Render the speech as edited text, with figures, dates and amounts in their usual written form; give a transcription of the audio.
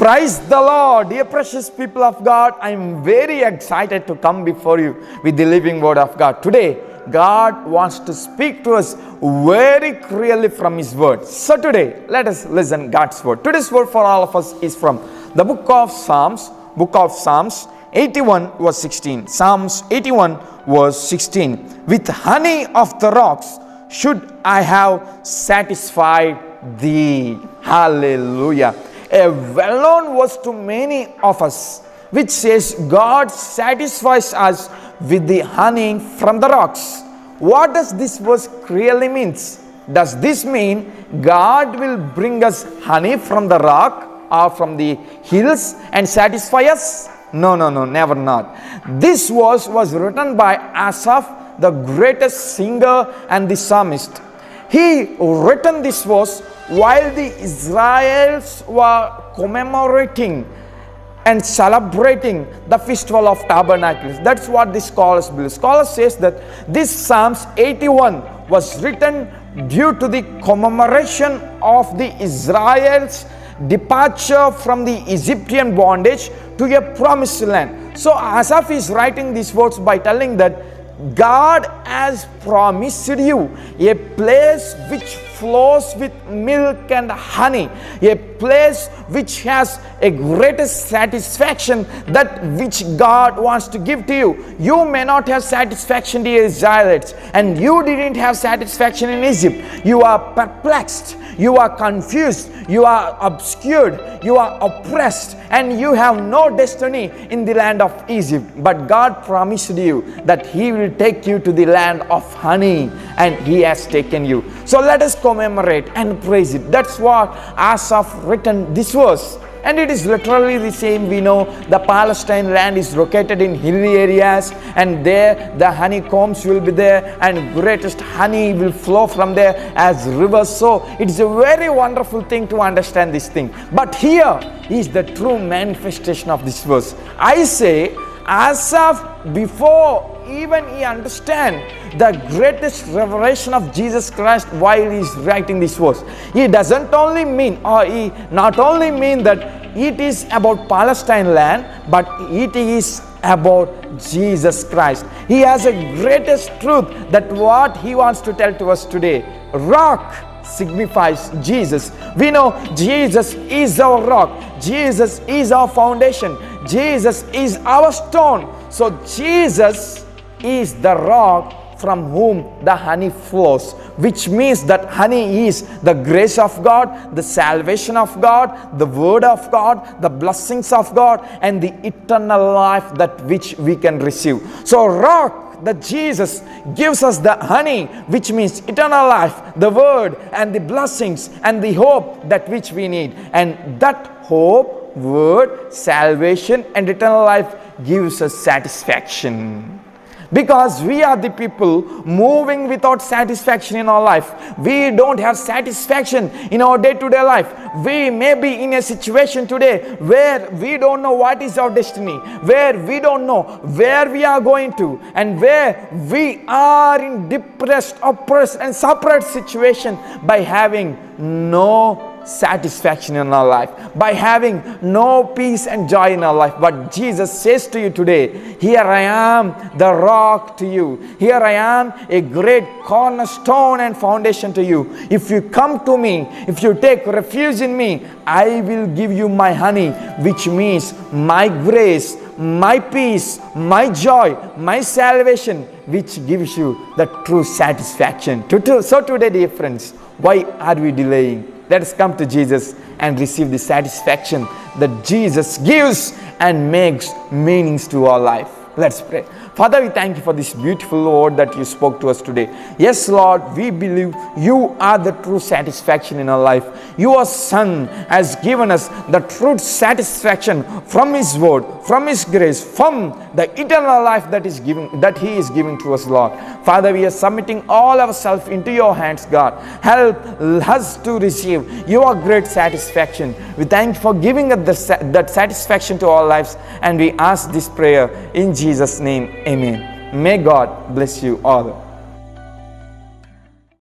Praise the Lord, dear precious people of God. I am very excited to come before you with the living word of God. Today, God wants to speak to us very clearly from His word. So today, let us listen God's word. Today's word for all of us is from the book of Psalms 81 verse 16. Psalms 81 verse 16. With honey of the rocks should I have satisfied thee. Hallelujah. A well-known verse to many of us, which says God satisfies us with the honey from the rocks. What does this verse really mean? Does this mean God will bring us honey from the rock or from the hills and satisfy us? No, never not. This verse was written by Asaph, the greatest singer and the psalmist. He written this verse while the Israelites were commemorating and celebrating the festival of tabernacles. That's what the scholars believe. Scholars says that this Psalms 81 was written due to the commemoration of the Israelites' departure from the Egyptian bondage to a promised land. So Asaph is writing these words by telling that God has promised you a place which flows with milk and honey, a place which has a greatest satisfaction, that which God wants to give to you. You may not have satisfaction, dear Israelites, and you didn't have satisfaction in Egypt. You are perplexed, you are confused, you are obscured, you are oppressed, and you have no destiny in the land of Egypt. But God promised you that He will take you to the land of honey, and He has taken you. So let us commemorate and praise it. That's what Asaph written this verse. And it is literally the same. We know the Palestine land is located in hilly areas, and there the honeycombs will be there, and greatest honey will flow from there as rivers. So it's a very wonderful thing to understand this thing. But here is the true manifestation of this verse. I say, Asaph, before even he understand the greatest revelation of Jesus Christ while he is writing this verse, he doesn't only mean, or he not only mean that it is about Palestine land, but it is about Jesus Christ. He has a greatest truth that what he wants to tell to us today. Rock signifies Jesus. We know Jesus is our rock. Jesus is our foundation. Jesus is our stone. So Jesus is the rock from whom the honey flows, which means that honey is the grace of God, the salvation of God, the word of God, the blessings of God, and the eternal life that which we can receive. So rock, that Jesus gives us the honey, which means eternal life, the word and the blessings and the hope that which we need. And that hope, word, salvation and eternal life gives us satisfaction. Because we are the people moving without satisfaction in our life. We don't have satisfaction in our day-to-day life. We may be in a situation today where we don't know what is our destiny, where we don't know where we are going to, and where we are in depressed, oppressed and separate situation by having no satisfaction in our life, by having no peace and joy in our life. But Jesus says to you today, here I am the rock to you. Here I am a great cornerstone and foundation to you. If you come to me, if you take refuge in me, I will give you my honey, which means my grace, my peace, my joy, my salvation, which gives you the true satisfaction. So today, dear friends, why are we delaying? Let us come to Jesus and receive the satisfaction that Jesus gives and makes meanings to our life. Let's pray. Father, we thank you for this beautiful word that you spoke to us today. Yes, Lord, we believe you are the true satisfaction in our life. Your Son has given us the true satisfaction from His word, from His grace, from the eternal life that He is giving to us, Lord. Father, we are submitting all ourselves into your hands, God. Help us to receive your great satisfaction. We thank you for giving us that satisfaction to our lives, and we ask this prayer in Jesus' name. Amen. May God bless you all.